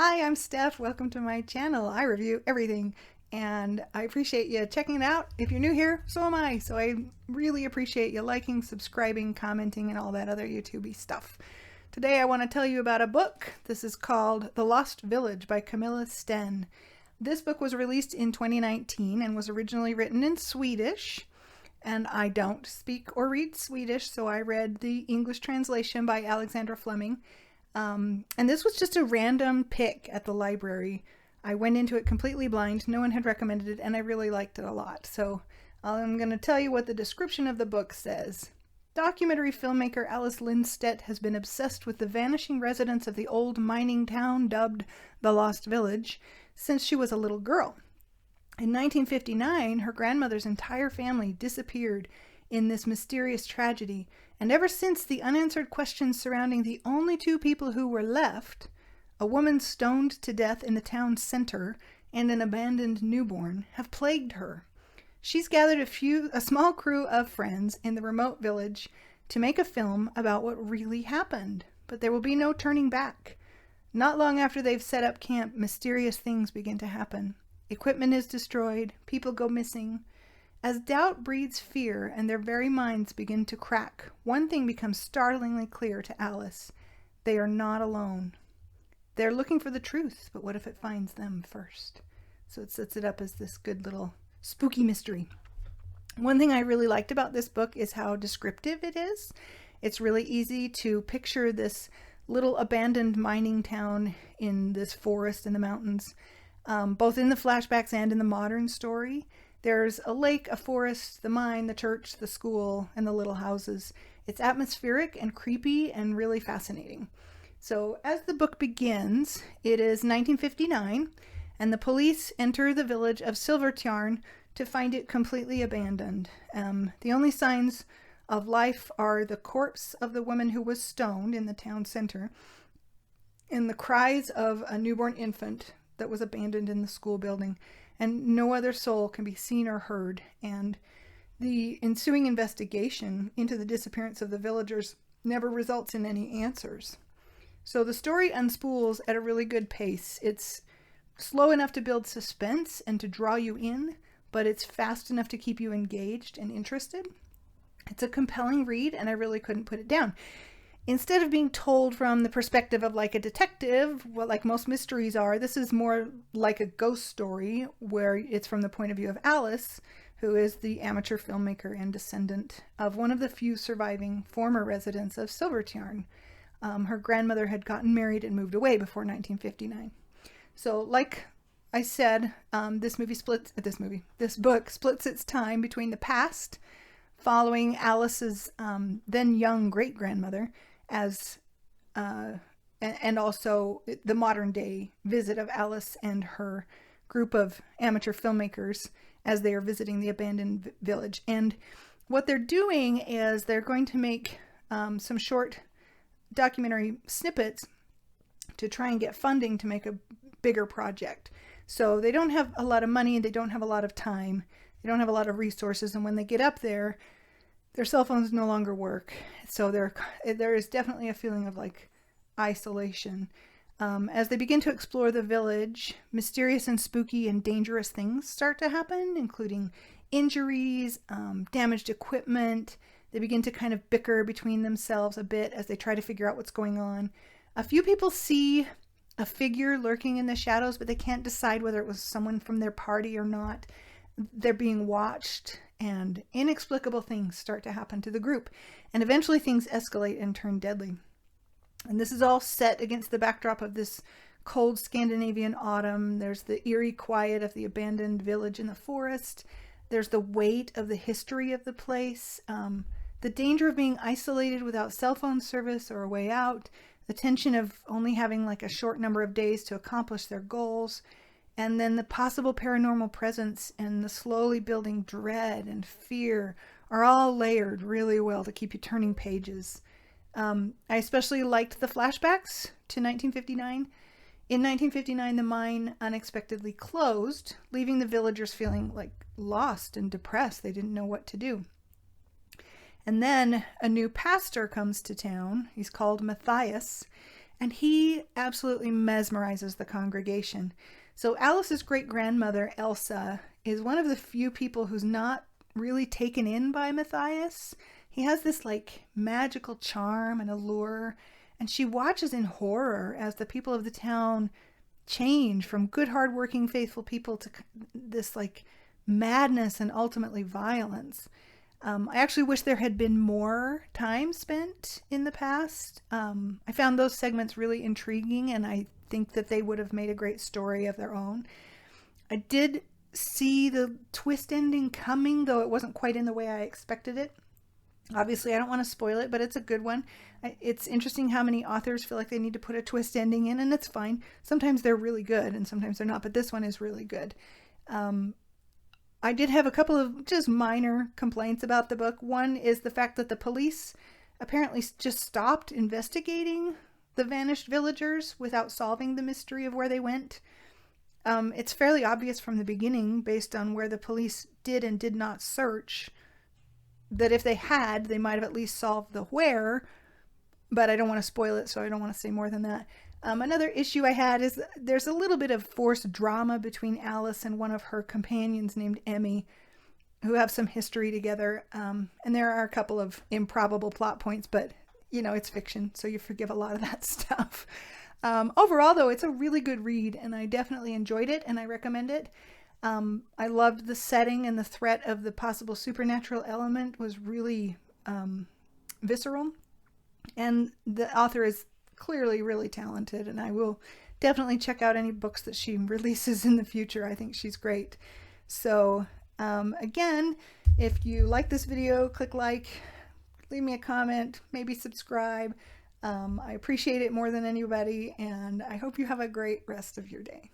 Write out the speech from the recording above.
Hi, I'm Steph. Welcome to my channel. I review everything and I appreciate you checking it out. If you're new here, so am I. So I really appreciate you liking, subscribing, commenting, and all that other YouTubey stuff. Today I want to tell you about a book. This is called The Lost Village by Camilla Sten. This book was released in 2019 and was originally written in Swedish. And I don't speak or read Swedish, so I read the English translation by Alexandra Fleming. And this was just a random pick at the library. I went into it completely blind. No one had recommended it, and I really liked it a lot. So I'm going to tell you what the description of the book says. Documentary filmmaker Alice Lindstedt has been obsessed with the vanishing residents of the old mining town dubbed the Lost Village since she was a little girl. In 1959, her grandmother's entire family disappeared in this mysterious tragedy, and ever since, the unanswered questions surrounding the only two people who were left, a woman stoned to death in the town's center and an abandoned newborn, have plagued her. She's gathered a small crew of friends in the remote village to make a film about what really happened, but there will be no turning back. Not long after they've set up camp, mysterious things begin to happen. Equipment is destroyed, people go missing. As doubt breeds fear and their very minds begin to crack, one thing becomes startlingly clear to Alice. They are not alone. They're looking for the truth, but what if it finds them first? So it sets it up as this good little spooky mystery. One thing I really liked about this book is how descriptive it is. It's really easy to picture this little abandoned mining town in this forest in the mountains, both in the flashbacks and in the modern story. There's a lake, a forest, the mine, the church, the school, and the little houses. It's atmospheric and creepy and really fascinating. So as the book begins, it is 1959, and the police enter the village of Silvertjärn to find it completely abandoned. The only signs of life are the corpse of the woman who was stoned in the town center and the cries of a newborn infant that was abandoned in the school building. And no other soul can be seen or heard, and the ensuing investigation into the disappearance of the villagers never results in any answers. So the story unspools at a really good pace. It's slow enough to build suspense and to draw you in, but it's fast enough to keep you engaged and interested. It's a compelling read, and I really couldn't put it down. Instead of being told from the perspective of like a detective, well, like most mysteries are, this is more like a ghost story where it's from the point of view of Alice, who is the amateur filmmaker and descendant of one of the few surviving former residents of Silvertjärn. Her grandmother had gotten married and moved away before 1959. So like I said, this book splits its time between the past, following Alice's then young great-grandmother, and also the modern day visit of Alice and her group of amateur filmmakers as they are visiting the abandoned village. And what they're doing is they're going to make some short documentary snippets to try and get funding to make a bigger project. So they don't have a lot of money, they don't have a lot of time, they don't have a lot of resources, and when they get up there, their cell phones no longer work. So there is definitely a feeling of like isolation. As they begin to explore the village, mysterious and spooky and dangerous things start to happen, including injuries, damaged equipment. They begin to kind of bicker between themselves a bit as they try to figure out what's going on. A few people see a figure lurking in the shadows, but they can't decide whether it was someone from their party or not. They're being watched, and inexplicable things start to happen to the group, and eventually things escalate and turn deadly. And this is all set against the backdrop of this cold Scandinavian autumn. There's the eerie quiet of the abandoned village in the forest. There's the weight of the history of the place, the danger of being isolated without cell phone service or a way out, the tension of only having like a short number of days to accomplish their goals, and then the possible paranormal presence and the slowly building dread and fear are all layered really well to keep you turning pages. I especially liked the flashbacks to 1959. In 1959, the mine unexpectedly closed, leaving the villagers feeling like lost and depressed. They didn't know what to do. And then a new pastor comes to town. He's called Matthias, and he absolutely mesmerizes the congregation. So Alice's great-grandmother, Elsa, is one of the few people who's not really taken in by Matthias. He has this like magical charm and allure, and she watches in horror as the people of the town change from good, hardworking, faithful people to this like madness and ultimately violence. I actually wish there had been more time spent in the past. I found those segments really intriguing, and I think that they would have made a great story of their own. I did see the twist ending coming, though it wasn't quite in the way I expected it. Obviously, I don't want to spoil it, but it's a good one. It's interesting how many authors feel like they need to put a twist ending in, and it's fine. Sometimes they're really good, and sometimes they're not, but this one is really good. I did have a couple of just minor complaints about the book. One is the fact that the police apparently just stopped investigating the vanished villagers without solving the mystery of where they went. It's fairly obvious from the beginning, based on where the police did and did not search, that if they had, they might have at least solved the where, but I don't want to spoil it, so I don't want to say more than that. Another issue I had is there's a little bit of forced drama between Alice and one of her companions named Emmy, who have some history together, and there are a couple of improbable plot points, but you know, it's fiction, so you forgive a lot of that stuff. Overall, though, it's a really good read, and I definitely enjoyed it, and I recommend it. I loved the setting, and the threat of the possible supernatural element was really visceral, and the author is clearly really talented, and I will definitely check out any books that she releases in the future. I think she's great. So again, if you like this video, click like, leave me a comment, maybe subscribe. I appreciate it more than anybody, and I hope you have a great rest of your day.